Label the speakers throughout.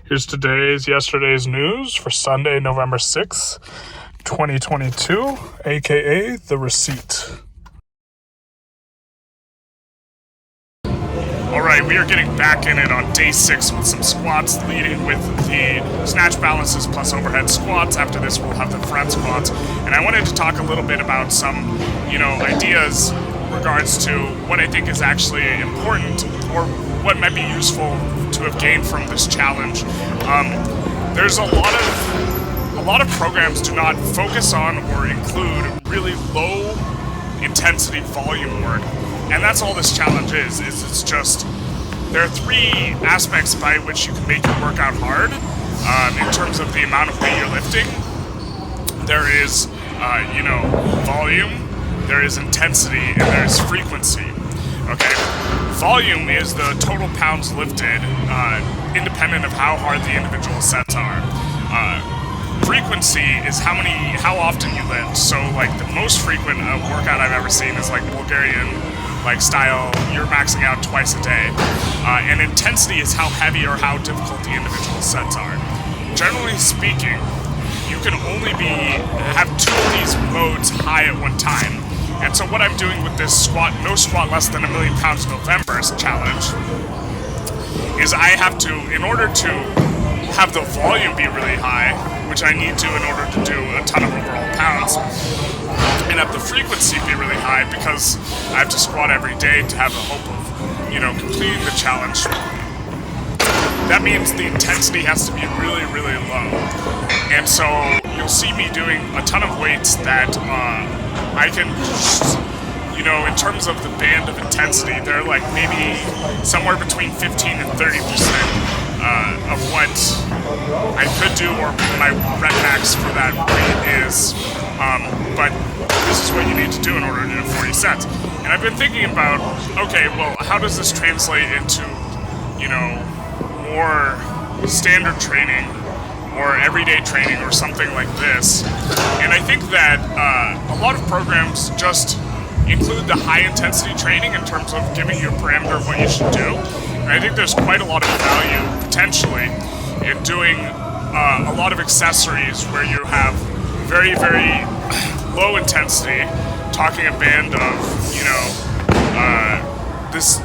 Speaker 1: Here's yesterday's news for Sunday, November 6th, 2022, aka The Receipt. Alright, we are getting back in it on day 6 with some squats, leading with the snatch balances plus overhead squats. After this, we'll have the front squats. And I wanted to talk a little bit about some, ideas regards to what I think is actually important or what might be useful to have gained from this challenge. There's a lot of programs do not focus on or include really low intensity volume work, and that's all this challenge is it's just there are 3 aspects by which you can make your workout hard in terms of the amount of weight you're lifting. There is volume, there is intensity, and there is frequency. Okay, volume is the total pounds lifted, independent of how hard the individual sets are. Frequency is how often you lift. So, like, the most frequent workout I've ever seen is like Bulgarian, style. You're maxing out twice a day. And intensity is how heavy or how difficult the individual sets are. Generally speaking, you can only have 2 of these modes high at one time. And so what I'm doing with this no squat less than 1,000,000 pounds November's challenge is I have to, in order to have the volume be really high, which I need to in order to do a ton of overall pounds, and have the frequency be really high because I have to squat every day to have the hope of, completing the challenge. That means the intensity has to be really, really low. And so you'll see me doing a ton of weights that I can just, in terms of the band of intensity, they're like maybe somewhere between 15 and 30% of what I could do or my rep max for that weight is. But this is what you need to do in order to do 40 sets. And I've been thinking about, okay, well, how does this translate into, more standard training or everyday training or something like this? And I think that a lot of programs just include the high intensity training in terms of giving you a parameter of what you should do. And I think there's quite a lot of value potentially in doing a lot of accessories where you have very, very low intensity, talking a band of, this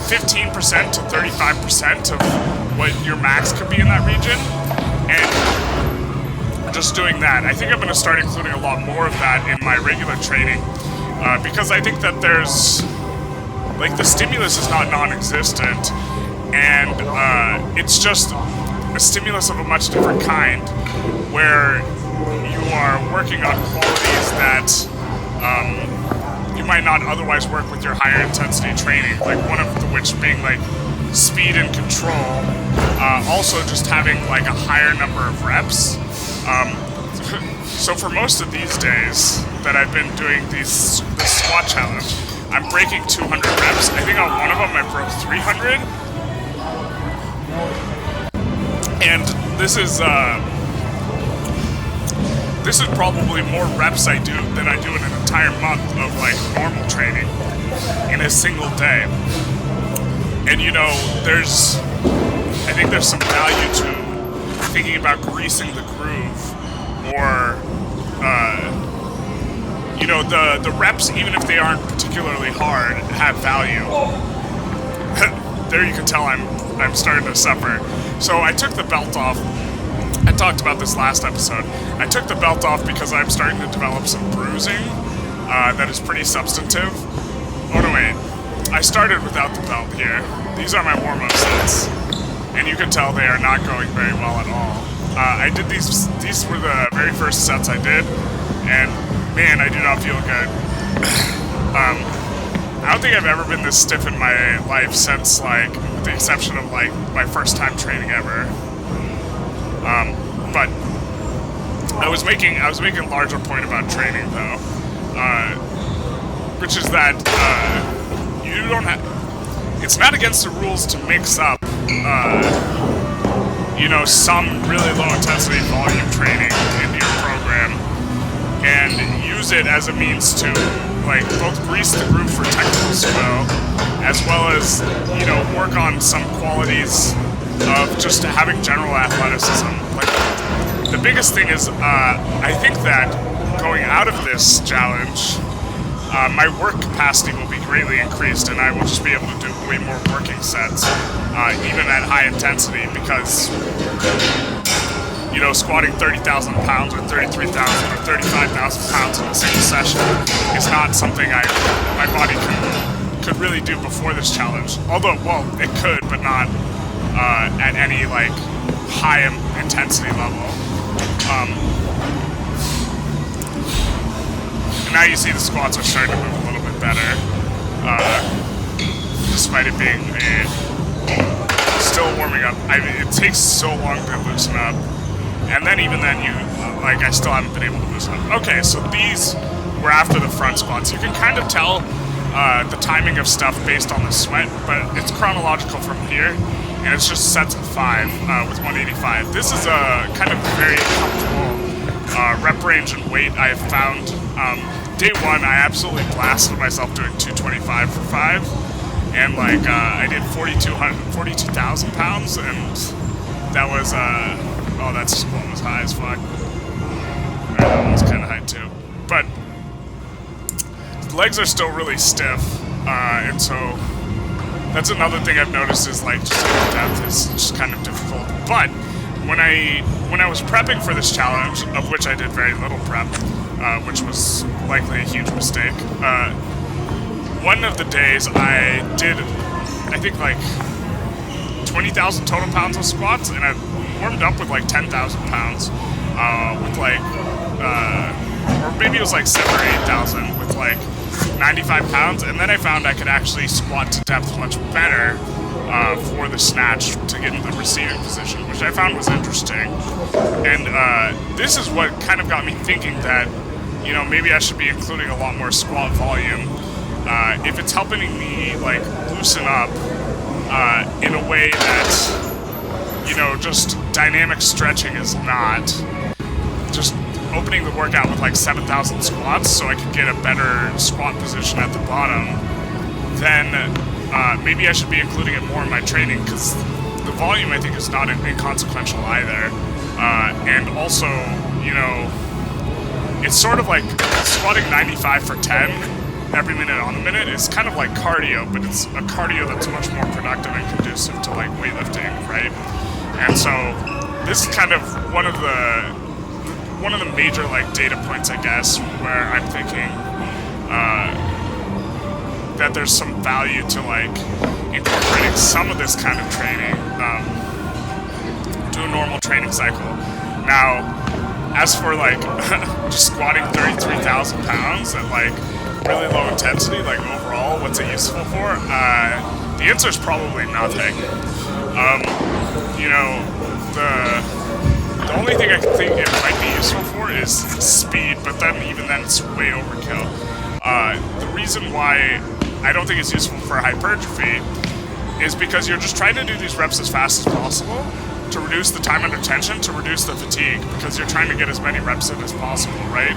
Speaker 1: 15% to 35% of what your max could be in that region, and just doing that. I think I'm going to start including a lot more of that in my regular training, because I think that there's, the stimulus is not non-existent, and it's just a stimulus of a much different kind, where you are working on qualities that you might not otherwise work with your higher intensity training, one of which being speed and control, also just having a higher number of reps. So for most of these days that I've been doing this squat challenge, I'm breaking 200 reps. I think on one of them I broke 300. And this is probably more reps I do than I do in an entire month of normal training in a single day. And I think there's some value to thinking about greasing the groove, or the reps, even if they aren't particularly hard, have value. There you can tell I'm starting to suffer. So I took the belt off. I talked about this last episode. I took the belt off because I'm starting to develop some bruising that is pretty substantive. Oh no, wait. I started without the belt here. These are my warm-up sets. And you can tell they are not going very well at all. I did these were the very first sets I did, and man, I do not feel good. I don't think I've ever been this stiff in my life since, with the exception of, my first time training ever. But I was making a larger point about training, though, which is that you don't have. It's not against the rules to mix up, some really low intensity volume training into your program and use it as a means to both grease the groove for technical skill, as well as work on some qualities of just having general athleticism. Like, the biggest thing is, I think that going out of this challenge, my work capacity will be greatly increased, and I will just be able to do way more working sets, even at high intensity, because, you know, squatting 30,000 pounds or 33,000 or 35,000 pounds in a single session is not something my body could really do before this challenge. Although, well, it could, but not at any, like, high intensity level. And now you see the squats are starting to move a little bit better, despite it being still warming up. It takes so long to loosen up. And then even then, I still haven't been able to loosen up. Okay, so these were after the front squats. You can kind of tell the timing of stuff based on the sweat, but it's chronological from here, and it's just sets of 5 with 185. This is a kind of very comfortable rep range and weight I have found. Day 1, I absolutely blasted myself doing 225 for 5, and I did 42,000 pounds, and that was oh, that squat was high as fuck. That one was kind of high too. But the legs are still really stiff, and so that's another thing I've noticed is like just depth is just kind of difficult. But when I was prepping for this challenge, of which I did very little prep, which was likely a huge mistake, one of the days I did, I think, like 20,000 total pounds of squats, and I warmed up with like 10,000 pounds, with like, or maybe it was like 7,000 or 8,000 with like 95 pounds, and then I found I could actually squat to depth much better for the snatch to get into the receiving position, which I found was interesting. And this is what kind of got me thinking that, you know, maybe I should be including a lot more squat volume if it's helping me like loosen up in a way that, you know, just dynamic stretching is not. Just opening the workout with like 7,000 squats so I could get a better squat position at the bottom, then maybe I should be including it more in my training, because the volume I think is not inconsequential either. And also, you know, it's sort of like squatting 95 for 10 every minute on the minute is kind of like cardio, but it's a cardio that's much more productive and conducive to like weightlifting, right? And so this is kind of one of the major like data points, I guess, where I'm thinking that there's some value to like incorporating some of this kind of training to a normal training cycle. Now, as for like just squatting 33,000 pounds at like really low intensity, like overall, what's it useful for? The answer is probably nothing. You know, the only thing I can think it might be useful for is speed, but then even then it's way overkill. The reason why I don't think it's useful for hypertrophy is because you're just trying to do these reps as fast as possible to reduce the time under tension, to reduce the fatigue, because you're trying to get as many reps in as possible, right?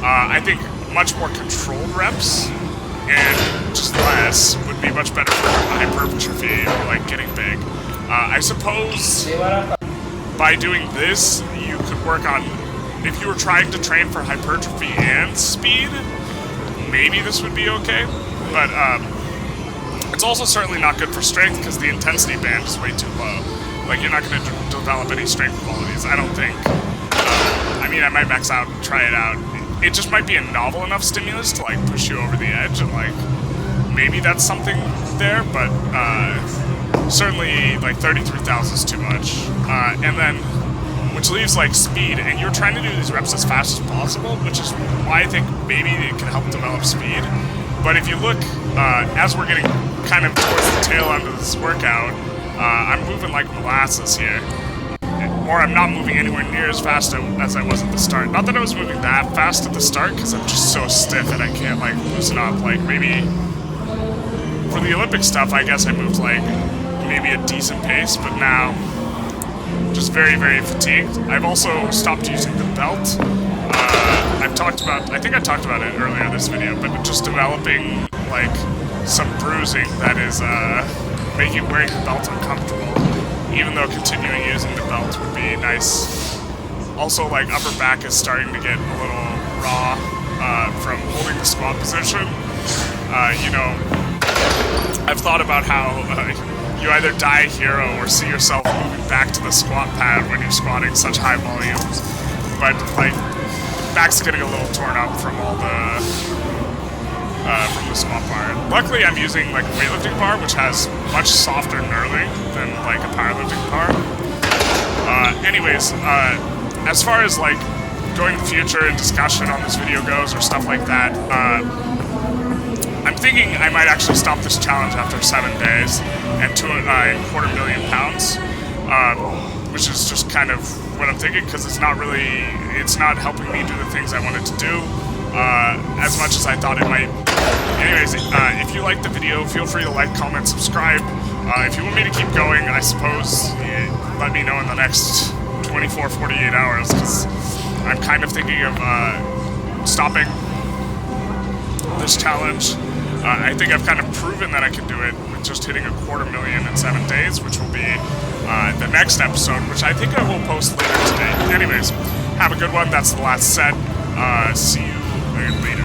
Speaker 1: I think much more controlled reps and just less would be much better for hypertrophy or like getting big. I suppose by doing this, you could work on, if you were trying to train for hypertrophy and speed, maybe this would be okay, but it's also certainly not good for strength because the intensity band is way too low. Like, you're not going to develop any strength qualities, I don't think. I mean, I might max out and try it out. It just might be a novel enough stimulus to like push you over the edge, and like maybe that's something there, but certainly like 33,000 is too much. And then, which leaves like speed, and you're trying to do these reps as fast as possible, which is why I think maybe it can help develop speed. But if you look, as we're getting kind of towards the tail end of this workout, I'm moving like molasses here. Or I'm not moving anywhere near as fast as I was at the start. Not that I was moving that fast at the start, because I'm just so stiff and I can't like loosen up. Like maybe for the Olympic stuff, I guess I moved like maybe a decent pace, but now just very, very fatigued. I've also stopped using the belt. I think I talked about it earlier in this video, but just developing like some bruising that is making wearing the belt uncomfortable. even though continuing using the belt would be nice. Also, like, upper back is starting to get a little raw from holding the squat position. You know, I've thought about how you either die a hero or see yourself moving back to the squat pad when you're squatting such high volumes. But, like, back's getting a little torn up from all from the squat bar. Luckily, I'm using like a weightlifting bar, which has much softer knurling than like a powerlifting bar. Anyways, as far as like going in the future and discussion on this video goes or stuff like that, I'm thinking I might actually stop this challenge after 7 days and 2.25 pounds, which is just kind of what I'm thinking, because it's not helping me do the things I wanted to do as much as I thought it might. Anyways, if you liked the video, feel free to like, comment, subscribe. If you want me to keep going, I suppose let me know in the next 24, 48 hours, because I'm kind of thinking of stopping this challenge. I think I've kind of proven that I can do it with just hitting 250,000 in 7 days, which will be the next episode, which I think I will post later today. Anyways, have a good one. That's the last set. See you later.